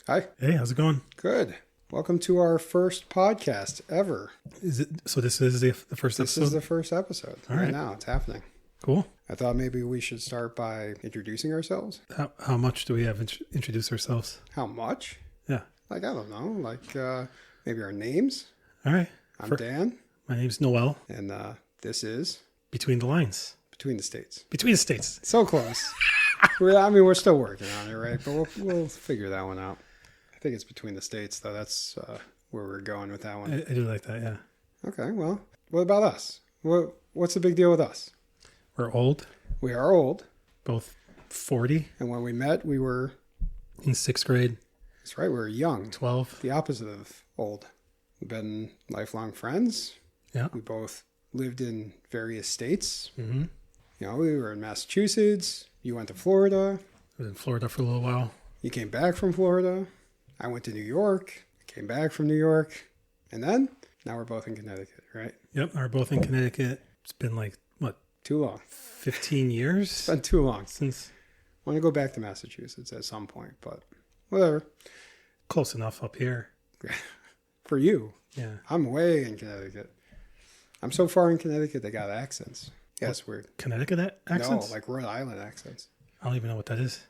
Hi. Hey, how's it going? Good. Welcome to our first podcast ever. Is it so? This is the first This episode. is the first episode. All Right right. now, it's happening. Cool. I thought maybe we should start by introducing ourselves. How much do we have introduce ourselves? How much? Yeah. I don't know. Maybe our names. All right. I'm Dan, My name's Noel. and this is Between the lines. Between the States. Between the states. So close. We're still working on it, right? But we'll figure that one out. I think it's Between the States, though. That's where we're going with that one. I do like that. Yeah. Okay. Well, what about us? What's the big deal with us? We're old. We are old. Both 40 And when we met, we were, in sixth grade. that's right, we were young. 12. The opposite of old. We've been lifelong friends. Yeah. We both lived in various states. Mm-hmm. You know, we were in Massachusetts. You went to Florida. I was in Florida for a little while. You came back from Florida. I went to New York. I came back from New York. And then, now we're both in Connecticut, right? Yep. We're both in Connecticut. It's been like, what, Too long. 15 years? It's been too long. Since I want to go back to Massachusetts at some point, but whatever. close enough up here. For you, Yeah. I'm way in Connecticut. I'm so far in Connecticut, they got accents. Yeah, it's weird. Connecticut accents? No, like Rhode Island accents. I don't even know what that is.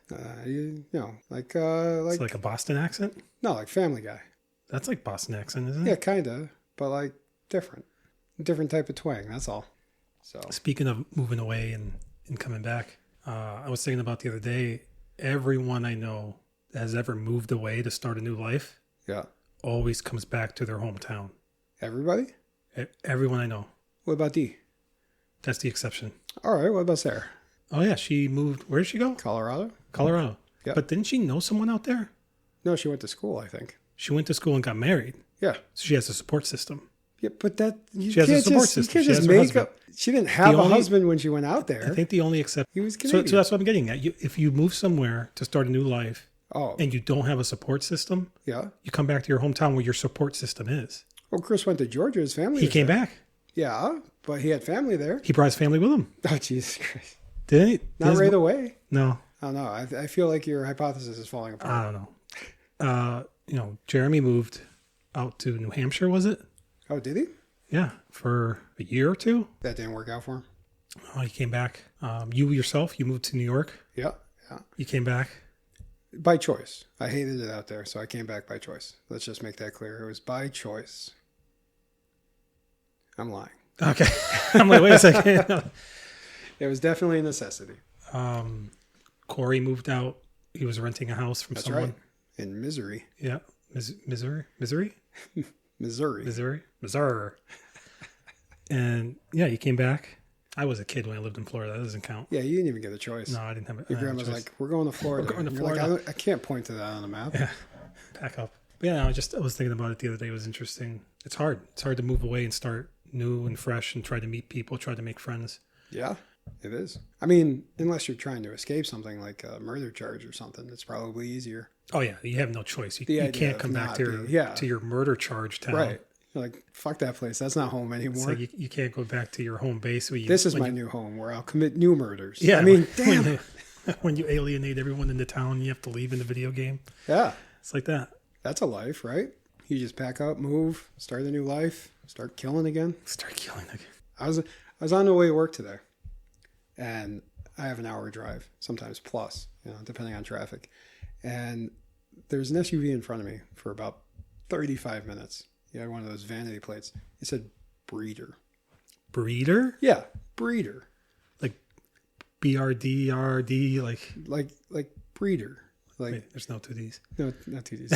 Like It's like a Boston accent? no, like Family Guy. That's like Boston accent, isn't it? Yeah, kind of, but like different type of twang. That's all. So Speaking of moving away and coming back, I was thinking about the other day, everyone I know that has ever moved away to start a new life yeah, always comes back to their hometown. everybody. Everyone I know. What about D? That's the exception. All right, what about Sarah? Oh, yeah. She moved. Where did she go? Colorado? Colorado. Yeah. But didn't she know someone out there? No, she went to school, I think. She went to school and got married. Yeah. So she has a support system. Yeah, but that you She has a can't support just, you system. can't She has just her make husband. up. She didn't have The a only- husband when she went out there. I think the only exception. He was So Canadian. that's what I'm getting at. If you move somewhere to start a new life Oh, and you don't have a support system, yeah. you come back to your hometown where your support system is. Well, Chris went to Georgia. His family He was came there. back. Yeah, but he had family there. He brought his family with him. Oh, Jesus Christ. Didn't he? Not right away. No, I don't know. I feel like your hypothesis is falling I apart. don't know. Jeremy moved out to New Hampshire, was it? Oh, did he? Yeah, for a year or two. That didn't work out for him? Oh, he came back. You yourself, you moved to New York. Yeah. You came back. By choice. I hated it out there, so I came back by choice. Let's just make that clear. It was by choice. I'm lying. Okay. I'm like, wait a second. It was definitely a necessity. Corey moved out. He was renting a house from That's someone. right. In Missouri. Yeah. Missouri? Missouri. Missouri. And yeah, you came back. I was a kid when I lived in Florida. That doesn't count. Yeah, you didn't even get a choice. No, I didn't have it. Your grandma's like, we're going to Florida. We're going to And you're Florida. like, I can't point to that on the map. Yeah, pack up. But yeah, I was thinking about it the other day. It was interesting. It's hard. It's hard to move away and start new and fresh and try to meet people, try to make friends. Yeah, it is. I mean, unless you're trying to escape something like a murder charge or something, it's probably easier. Oh yeah, you have no choice. The You idea can't of come back not to being- to your murder charge town. Right. You're like, fuck that place. That's not home It's anymore. like you can't go back to your home base. Where you, This is when my you- new home where I'll commit new murders. Yeah, I mean, when damn. you, when you alienate everyone in the town, you have to leave in the video game. Yeah, It's like that. that's a life, right? You just pack up, move, start a new life, start killing again. Start killing again. I was on the way to work today, and I have an hour drive, sometimes plus, depending on traffic. And there's an SUV in front of me for about 35 minutes. He had one of those vanity plates. It said breeder. Breeder? Yeah, breeder. Like BRDRD? Like breeder. Like Wait, there's no two D's. no, not too easy.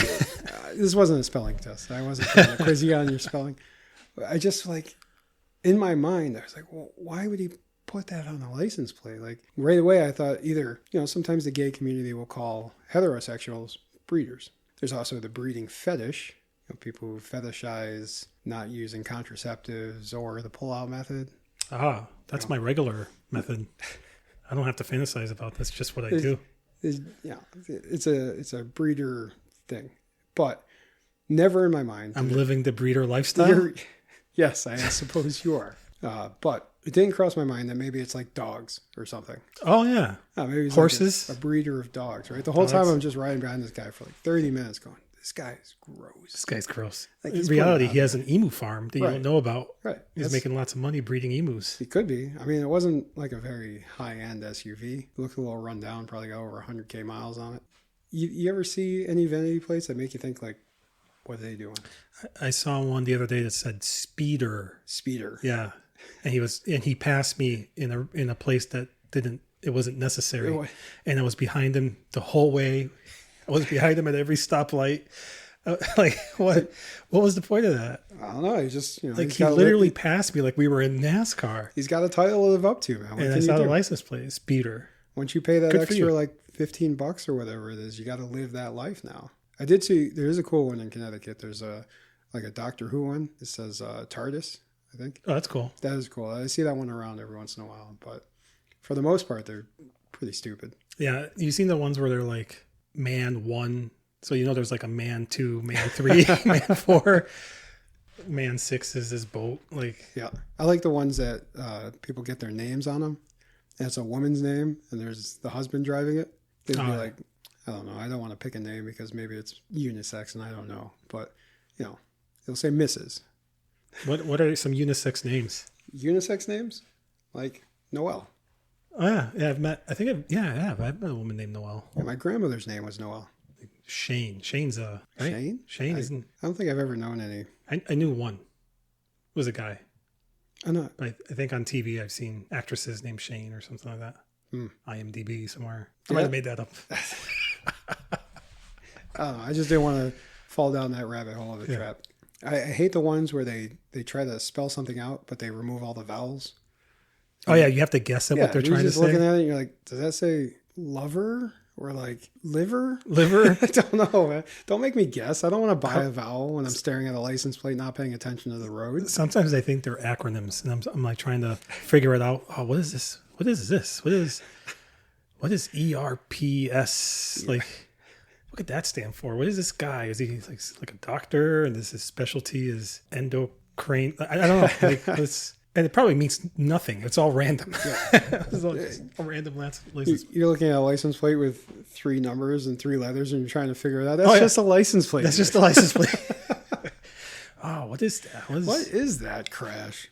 This wasn't a spelling test. I wasn't trying to quiz you on your spelling. I just in my mind, I was like, well, why would he put that on a license plate? Like right away, I thought either, sometimes the gay community will call heterosexuals breeders. There's also the breeding fetish, people who fetishize not using contraceptives or the pull-out method. Ah, that's my regular method. I don't have to fantasize about this. Just what I do. It's a breeder thing, but never in my mind. I'm living the breeder lifestyle. Yes, I suppose you are. But it didn't cross my mind that maybe it's like dogs or something. Oh yeah, Maybe it's horses. like a breeder of dogs, right? The whole time I'm just riding behind this guy for like 30 minutes going, this guy is gross. This guy's gross. Like, In reality, he has an emu farm that you don't know about. Right. He's making lots of money breeding emus. He could be. I mean, it wasn't like a very high-end SUV. It looked a little run down, probably got over 100K miles on it. You ever see any vanity plates that make you think like, what are they doing? I saw one the other day that said Speeder. Speeder. Yeah. And he passed me in a place that it wasn't necessary. And I was behind him the whole way. I was behind him at every stoplight. Like what was the point of that? I don't know. He just, like he literally passed me like we were in NASCAR. He's got a title to live up to, man. And I saw the license plate, Speeder. Once you pay that extra like $15 or whatever it is, you got to live that life now. I did see there is a cool one in Connecticut. There's a Doctor Who one. It says TARDIS, I think. Oh, that's cool. That is cool. I see that one around every once in a while, but for the most part, they're pretty stupid. Yeah, you've seen the ones where they're like man 1. So there's like a man 2, man 3, man 4. Man 6 is his boat. Like, yeah, I like the ones that people get their names on them. And it's a woman's name, and there's the husband driving it. They'd be like, I don't know. I don't want to pick a name because maybe it's unisex, and I don't know. But they'll say Mrs. What are some unisex names? Unisex names, like Noelle. Oh yeah, I've met. I have. I've met a woman named Noelle. Yeah, my grandmother's name was Noelle. Shane. Shane's right? Shane. Shane isn't. I don't think I've ever known any. I knew one. It was a guy. I know. But I think on TV I've seen actresses named Shane or something like that. IMDb somewhere. I might have made that up. I don't know. I just didn't want to fall down that rabbit hole of a trap. I hate the ones where they try to spell something out, but they remove all the vowels. Oh yeah, you have to guess at what they're trying to say. You're just looking at it and you're like, does that say lover or like liver? Liver? I don't know, man. Don't make me guess. I don't want to buy a vowel when I'm staring at a license plate, not paying attention to the road. Sometimes I think they're acronyms, and I'm like trying to figure it out. Oh, what is this? What is this? What is ERPS? Like, what could that stand for? What is this guy? Is he like a doctor, and his specialty is endocrine? I don't know. Like, and it probably means nothing. It's all random. Yeah. It's all random license. You're looking at a license plate with 3 numbers and 3 letters, and you're trying to figure it out. That's just a license plate. That's just a license plate. Oh, what is that? What is that crash?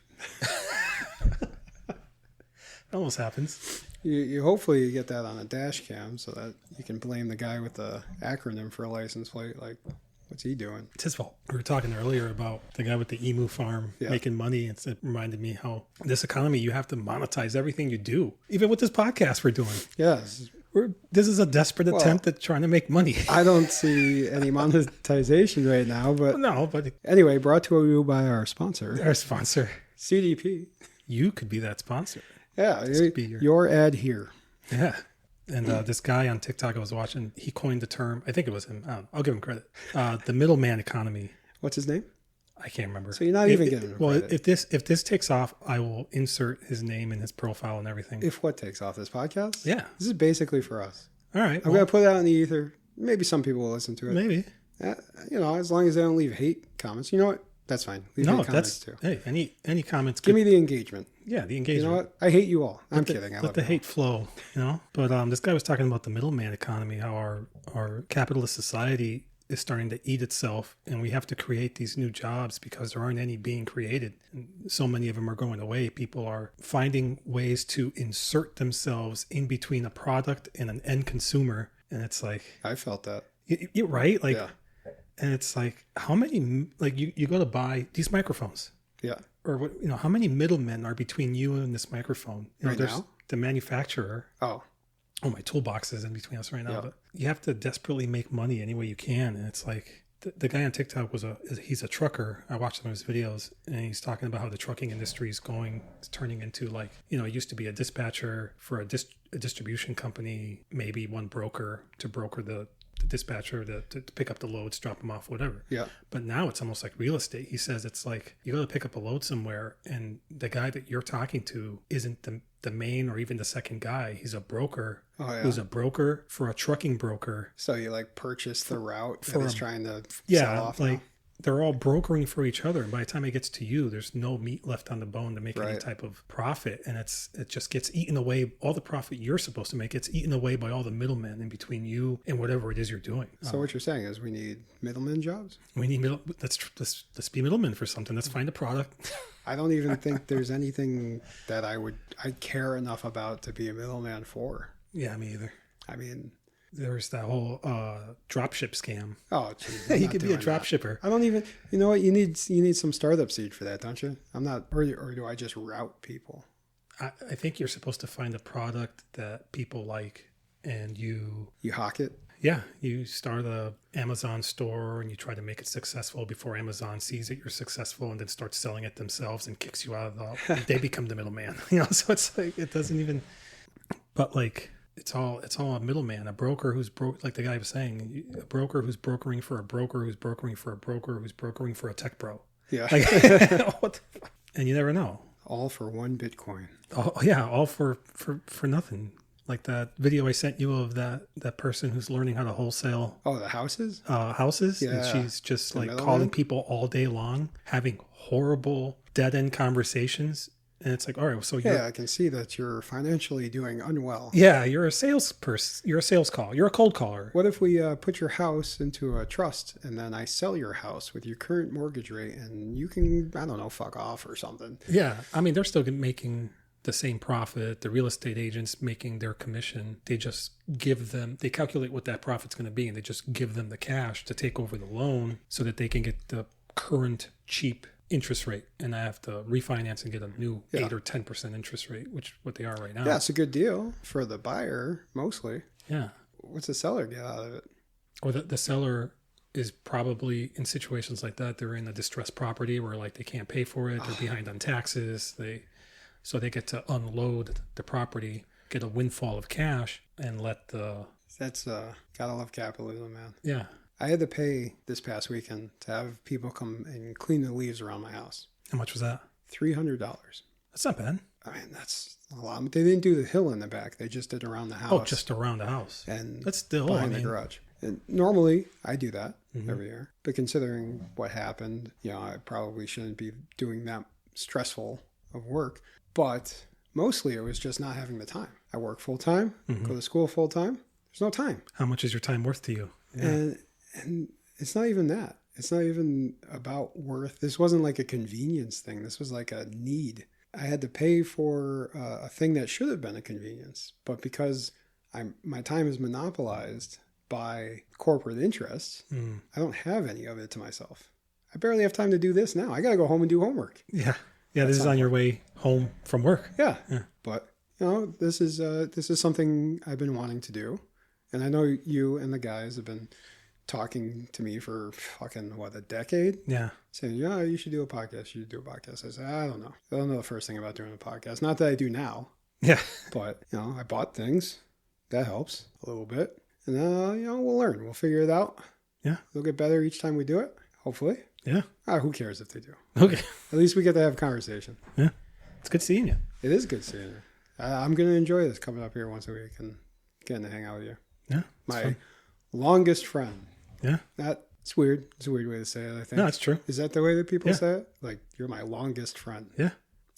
It almost happens. You hopefully you get that on a dash cam so that you can blame the guy with the acronym for a license plate. Like, what's he doing? It's his fault. We were talking earlier about the guy with the emu farm making money. It reminded me how this economy, you have to monetize everything you do. Even with this podcast we're doing. Yes. This is a desperate attempt at trying to make money. I don't see any monetization right now, but no. But anyway, brought to you by our sponsor. Our sponsor, CDP. You could be that sponsor. Yeah, your ad here. Yeah. And this guy on TikTok I was watching, he coined the term. I think it was him. I'll give him credit. The middleman economy. What's his name? I can't remember. So you're not even giving him credit. If this takes off, I will insert his name in his profile and everything. If what takes off, this podcast? Yeah. This is basically for us. All right. I'm going to put it out in the ether. Maybe some people will listen to it. Maybe. As long as they don't leave hate comments. You know what? That's fine. Leave hate comments too. Hey, any comments. Give me the engagement. Yeah, the engagement. You know what? I hate you all. I'm kidding. Let the hate flow, But this guy was talking about the middleman economy, how our capitalist society is starting to eat itself, and we have to create these new jobs because there aren't any being created. And so many of them are going away. People are finding ways to insert themselves in between a product and an end consumer, and it's like I felt that. You're right, like. Yeah. And it's like, how many, like you go to buy these microphones. Yeah. Or what, how many middlemen are between you and this microphone? Right there's now? The manufacturer. Oh, my toolbox is in between us right now. Yeah. But you have to desperately make money any way you can. And it's like, the guy on TikTok he's a trucker. I watched some of his videos, and he's talking about how the trucking industry is turning into like, it used to be a dispatcher for a distribution company, maybe one broker to broker the dispatcher to pick up the loads, drop them off, whatever. Yeah. But now it's almost like real estate. He says it's like you go to pick up a load somewhere, and the guy that you're talking to isn't the main or even the second guy. He's a broker who's a broker for a trucking broker. So you like purchase the route that he's trying to sell off. Like they're all brokering for each other. And by the time it gets to you, there's no meat left on the bone to make any type of profit. And it just gets eaten away. All the profit you're supposed to make gets eaten away by all the middlemen in between you and whatever it is you're doing. So what you're saying is we need middleman jobs? We need let's be middlemen for something. Let's find a product. I don't even think there's anything that I'd care enough about to be a middleman for. Yeah, me either. I mean, there's that whole dropship scam. Oh, geez, you could be a drop shipper. I don't even. You know what? You need some startup seed for that, don't you? I'm not. Or do I just route people? I think you're supposed to find a product that people like, and you hawk it. Yeah, you start a Amazon store and you try to make it successful before Amazon sees that you're successful and then starts selling it themselves and kicks you out of the. They become the middleman. So it's like it doesn't even. But like. It's all a middleman, a broker who's like the guy was saying, a broker who's brokering for a broker who's brokering for a broker who's brokering for a tech bro. Yeah. Like, and you never know. All for one Bitcoin. Oh yeah, all for nothing. Like that video I sent you of that person who's learning how to wholesale. Oh, the houses? Houses. Yeah. And she's just like middleman? calling people all day long, having horrible dead end conversations. And it's like, all right, so I can see that you're financially doing unwell. Yeah, you're a salesperson. You're a sales call. You're a cold caller. What if we put your house into a trust and then I sell your house with your current mortgage rate and you can, I don't know, fuck off or something? Yeah, I mean, they're still making the same profit. The real estate agents making their commission. They just they calculate what that profit's going to be and they just give them the cash to take over the loan so that they can get the current cheap interest rate, and I have to refinance and get a new 8 or 10% interest rate, which what they are right now. Yeah, it's a good deal for the buyer mostly. Yeah. What's the seller get out of it? Or the seller is probably in situations like that. They're in a distressed property where like they can't pay for it. They're behind on taxes. So they get to unload the property, get a windfall of cash, and let the. That's gotta love capitalism, man. Yeah. I had to pay this past weekend to have people come and clean the leaves around my house. How much was that? $300. That's not bad. I mean, that's a lot. But they didn't do the hill in the back. They just did around the house. Oh, just around the house. And that's still behind the garage. And normally, I do that every year. But considering what happened, I probably shouldn't be doing that stressful of work. But mostly, it was just not having the time. I work full time, go to school full time. There's no time. How much is your time worth to you? Yeah. And it's not even that. It's not even about worth. This wasn't like a convenience thing. This was like a need. I had to pay for a thing that should have been a convenience. But because my time is monopolized by corporate interests, I don't have any of it to myself. I barely have time to do this now. I got to go home and do homework. Yeah. Yeah, this is on your way home from work. Yeah. But, this is something I've been wanting to do. And I know you and the guys have been talking to me for fucking, a decade? Yeah. Saying, you should do a podcast. You should do a podcast. I said, I don't know. I don't know the first thing about doing a podcast. Not that I do now. Yeah. But, I bought things. That helps a little bit. And, we'll learn. We'll figure it out. Yeah. It'll get better each time we do it. Hopefully. Yeah. Who cares if they do? Okay. At least we get to have a conversation. Yeah. It's good seeing you. It is good seeing you. I'm going to enjoy this coming up here once a week and getting to hang out with you. Yeah. My longest friend. Yeah. It's weird. It's a weird way to say it, I think. No, it's true. Is that the way that people say it? Like, you're my longest friend. Yeah.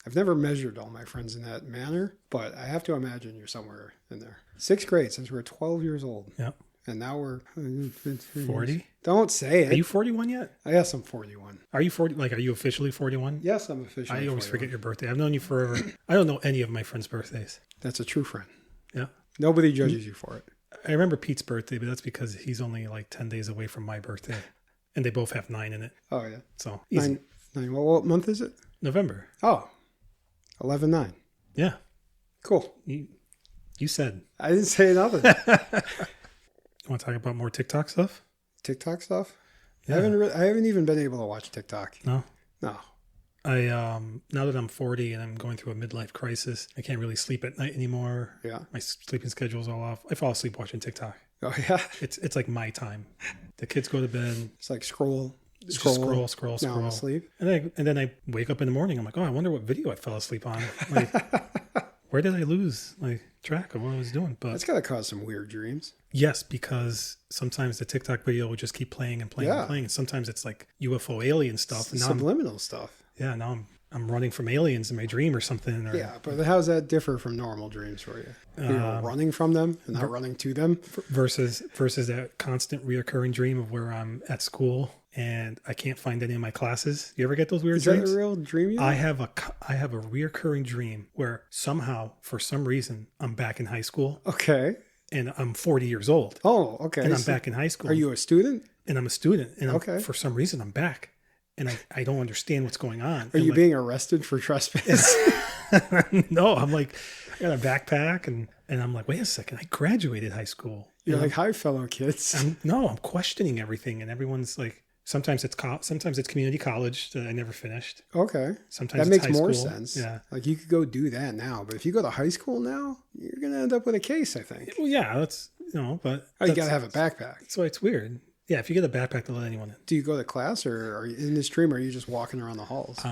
I've never measured all my friends in that manner, but I have to imagine you're somewhere in there. 6th grade, since we're 12 years old. Yeah. And now we're 40. Don't say it. Are you 41 yet? Yes, I'm 41. Are you 40? Like, are you officially 41? Yes, I'm officially I always 41. forget your birthday. I've known you forever. I don't know any of my friends' birthdays. That's a true friend. Yeah. Nobody judges you for it. I remember Pete's birthday, but that's because he's only like 10 days away from my birthday. And they both have 9 in it. Oh, yeah. So easy. 9. What month is it? November. Oh, 11/9. Yeah. Cool. You said. I didn't say nothing. Want to talk about more TikTok stuff? TikTok stuff? Yeah. I haven't even been able to watch TikTok. No. No. I now that I'm 40 and I'm going through a midlife crisis, I can't really sleep at night anymore. Yeah. My sleeping schedule's all off. I fall asleep watching TikTok. Oh yeah. It's like my time. The kids go to bed. It's like scroll. Scroll. Now asleep. And then I wake up in the morning. I'm like, oh, I wonder what video I fell asleep on. Like, where did I lose like track of what I was doing? But That's got to cause some weird dreams. yes, because sometimes the TikTok video will just keep playing and playing and playing. And sometimes it's like UFO alien stuff. And now Subliminal stuff. Yeah, now I'm running from aliens in my dream or something. Or, Yeah, but how does that differ from normal dreams for you? You're running from them and not running to them? versus that constant reoccurring dream of where I'm at school and I can't find any of my classes. You ever get those weird dreams? Is that a real dream you have? I have a reoccurring dream where somehow, for some reason, I'm back in high school. Okay. And I'm 40 years old. Oh, okay. And I'm back in high school. Are you a student? And I'm a student. And okay. For some reason, I'm back. And I don't understand what's going on. Are you being arrested for trespass? No, I'm like, I got a backpack and I'm like, wait a second, I graduated high school. You're like, hi, fellow kids. I'm questioning everything. And everyone's like, sometimes it's community college that I never finished. Okay. Sometimes that it's makes more school. sense. Yeah. Like you could go do that now, but if you go to high school now, you're going to end up with a case, I think. Well, yeah, that's, but. Oh, you got to have a backpack. That's why it's weird. Yeah, if you get a backpack, to let anyone in. Do you go to class or are you in this dream or are you just walking around the halls?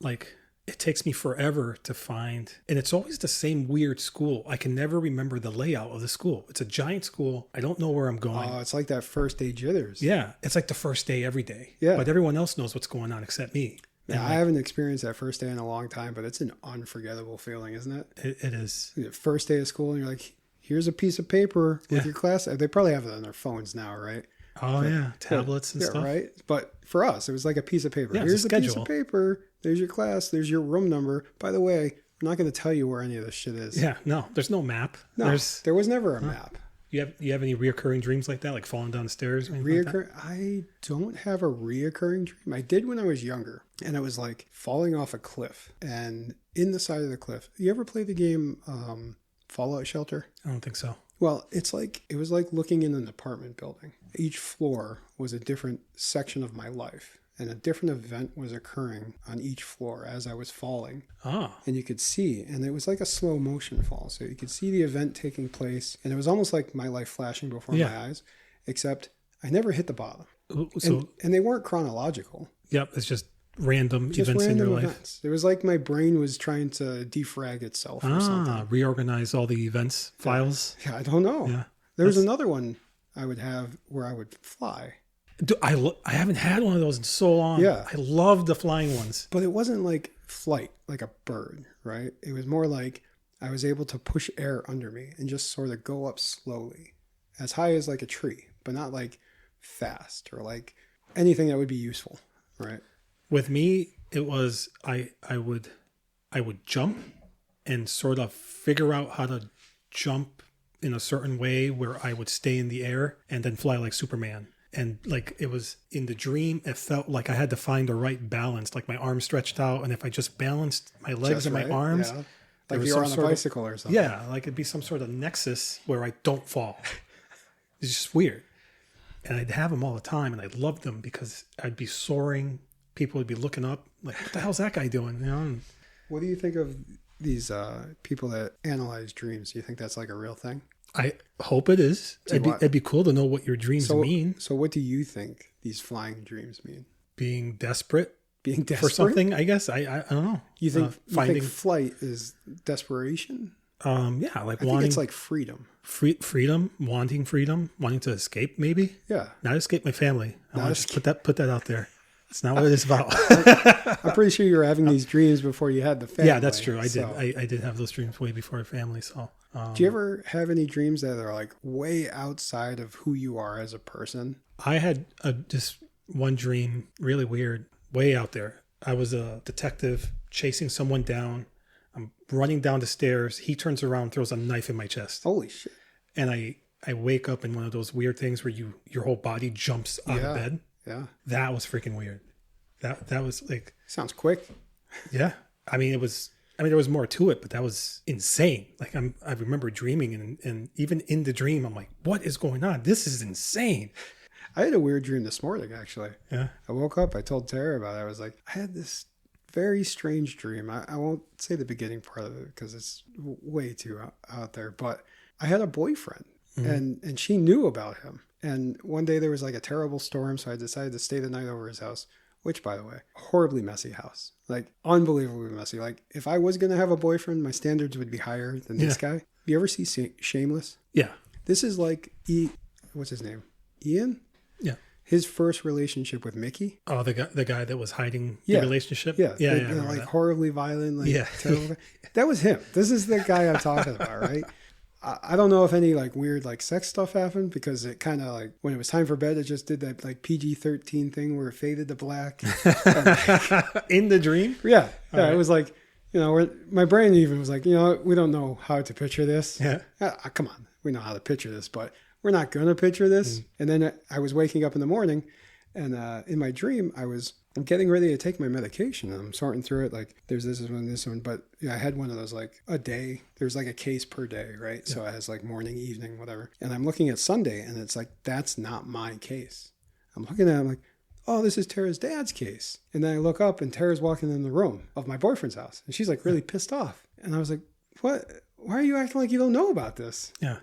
Like it takes me forever to find, and it's always the same weird school. I can never remember the layout of the school. It's a giant school. I don't know where I'm going. Oh, it's like that first day jitters. Yeah, it's like the first day every day. Yeah. But everyone else knows what's going on except me. Yeah, I haven't experienced that first day in a long time, but it's an unforgettable feeling, isn't it? It is. First day of school and you're like, here's a piece of paper with your class. They probably have it on their phones now, right? Oh, yeah. Tablets and stuff. Right. But for us, it was like a piece of paper. Yeah, here's a piece of paper. There's your class. There's your room number. By the way, I'm not going to tell you where any of this shit is. Yeah. No, there's no map. No, there was never a map. You have any reoccurring dreams like that, like falling down the stairs? I don't have a reoccurring dream. I did when I was younger, and it was like falling off a cliff. And in the side of the cliff, you ever play the game Fallout Shelter? I don't think so. Well, it was like looking in an apartment building. Each floor was a different section of my life, and a different event was occurring on each floor as I was falling. Ah. And you could see, and it was like a slow motion fall. So you could see the event taking place, and it was almost like my life flashing before my eyes, except I never hit the bottom. And they weren't chronological. Yep, it's just random events in your life. It was like my brain was trying to defrag itself or something. Reorganize all the events files. Yeah, I don't know. Yeah, there was another one I would have where I would fly. Dude, I haven't had one of those in so long. Yeah. I love the flying ones. But it wasn't like flight, like a bird, right? It was more like I was able to push air under me and just sort of go up slowly, as high as like a tree, but not like fast or like anything that would be useful, right? With me, it was I would jump and sort of figure out how to jump in a certain way where I would stay in the air and then fly like Superman. And like it was in the dream, it felt like I had to find the right balance, like my arms stretched out. And if I just balanced my legs and my arms, like you were on a bicycle or something. Yeah, like it'd be some sort of nexus where I don't fall. It's just weird. And I'd have them all the time and I loved them because I'd be soaring. People would be looking up like, what the hell's that guy doing? You know? And what do you think of these people that analyze dreams. Do you think that's like a real thing? I hope it is. It'd be cool to know what your dreams mean. So what do you think these flying dreams mean? Being desperate for something, I guess. I don't know. You think flight is desperation? Yeah, like I think it's like freedom. Freedom, wanting to escape, maybe. Yeah, not escape my family. I want to put that out there. It's not what it's about. I'm pretty sure you were having these dreams before you had the family. Yeah, that's true. I did. I did have those dreams way before family. So, do you ever have any dreams that are like way outside of who you are as a person? I had just one dream, really weird, way out there. I was a detective chasing someone down. I'm running down the stairs. He turns around, throws a knife in my chest. Holy shit! And I wake up in one of those weird things where your whole body jumps out of bed. Yeah. That was freaking weird. That was like... Sounds quick. Yeah. I mean, there was more to it, but that was insane. Like I remember dreaming and even in the dream, I'm like, what is going on? This is insane. I had a weird dream this morning, actually. Yeah. I woke up, I told Tara about it. I was like, I had this very strange dream. I won't say the beginning part of it because it's way too out there, but I had a boyfriend and she knew about him. And one day there was like a terrible storm, so I decided to stay the night over his house. which, by the way, horribly messy house. Like, unbelievably messy. Like, if I was going to have a boyfriend, my standards would be higher than this guy. You ever see Shameless? Yeah. This is like, what's his name? Ian? Yeah. His first relationship with Mickey. Oh, the guy that was hiding the relationship? Yeah. Yeah. Like, horribly violent, like, yeah. terrible. That was him. This is the guy I'm talking about, right? I don't know if any like weird like sex stuff happened, because it kind of like when it was time for bed, it just did that like PG-13 thing where it faded to black. In the dream? Yeah. Right. It was like, my brain even was like, we don't know how to picture this. Yeah. Come on. We know how to picture this, but we're not going to picture this. And then I was waking up in the morning, and in my dream, I'm getting ready to take my medication, and I'm sorting through it. Like, there's this one. But yeah, I had one of those, like, a day. There's like a case per day, right? Yeah. So it has like morning, evening, whatever. And I'm looking at Sunday, and it's like, that's not my case. I'm looking at it, I'm like, oh, this is Tara's dad's case. And then I look up, and Tara's walking in the room of my boyfriend's house. And she's like really pissed off. And I was like, what? Why are you acting like you don't know about this? Yeah.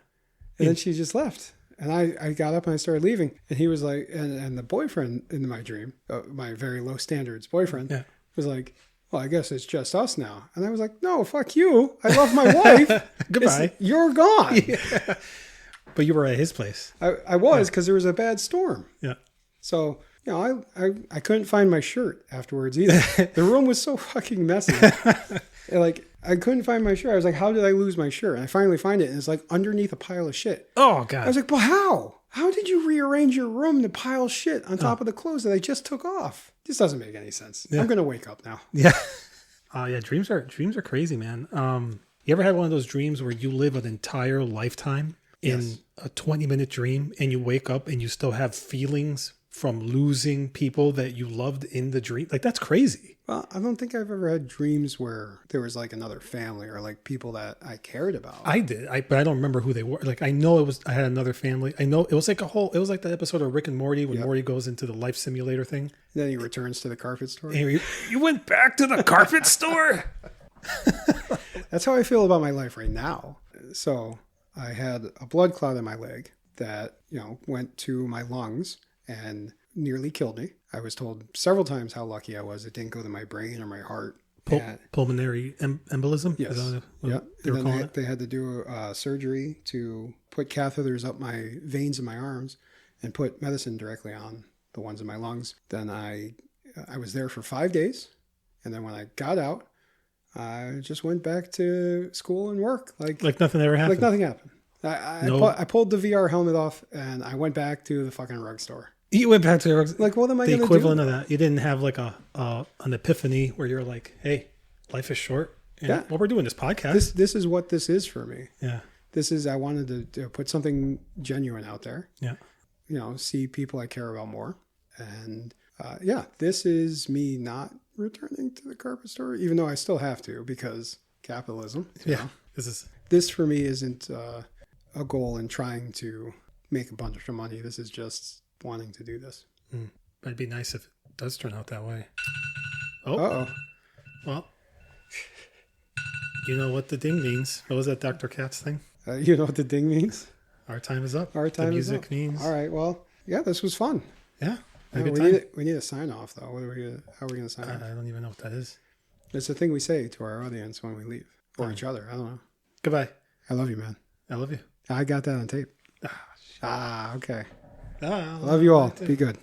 And then she just left. And I got up and I started leaving. And he was like, and the boyfriend in my dream, my very low standards boyfriend, was like, well, I guess it's just us now. And I was like, no, fuck you. I love my wife. Goodbye. You're gone. Yeah. But you were at his place. I was, because there was a bad storm. Yeah. So, I couldn't find my shirt afterwards either. The room was so fucking messy. Like, I couldn't find my shirt. I was like, how did I lose my shirt? And I finally find it, and it's like underneath a pile of shit. Oh, God. I was like, well, how? How did you rearrange your room to pile shit on top of the clothes that I just took off? This doesn't make any sense. Yeah. I'm going to wake up now. Yeah. Yeah, dreams are crazy, man. You ever had one of those dreams where you live an entire lifetime in a 20-minute dream, and you wake up and you still have feelings from losing people that you loved in the dream? Like, that's crazy. Well, I don't think I've ever had dreams where there was like another family or like people that I cared about. I did, but I don't remember who they were. Like, I know I had another family. I know it was like that episode of Rick and Morty when Morty goes into the life simulator thing. And then he returns to the carpet store. And you went back to the carpet store? That's how I feel about my life right now. So I had a blood clot in my leg that, went to my lungs and nearly killed me. I was told several times how lucky I was. It didn't go to my brain or my heart. Pulmonary embolism? Yes. Is that what they were calling it? They had to do surgery to put catheters up my veins in my arms and put medicine directly on the ones in my lungs. Then I was there for 5 days. And then when I got out, I just went back to school and work. Like nothing ever happened? Like nothing happened. I pulled the VR helmet off, and I went back to the fucking rug store. You went back to like, what am I going to do? The equivalent of that. You didn't have like an epiphany where you're like, hey, life is short. And we're doing this podcast. This is what this is for me. Yeah. I wanted to put something genuine out there. Yeah. See people I care about more. And this is me not returning to the carpet store, even though I still have to, because capitalism. Yeah. This for me isn't a goal in trying to make a bunch of money. This is just wanting to do this. But it'd be nice if it does turn out that way. Oh. Well, you know what the ding means. What was that Dr. Katz thing? You know what the ding means? Our time is up. Our time is up. The music means. All right. Well, this was fun. Yeah. We need a sign off though. How are we going to sign off? I don't even know what that is. It's the thing we say to our audience when we leave, or each other. I don't know. Goodbye. I love you, man. I love you. I got that on tape. Okay. Love you all. Be good.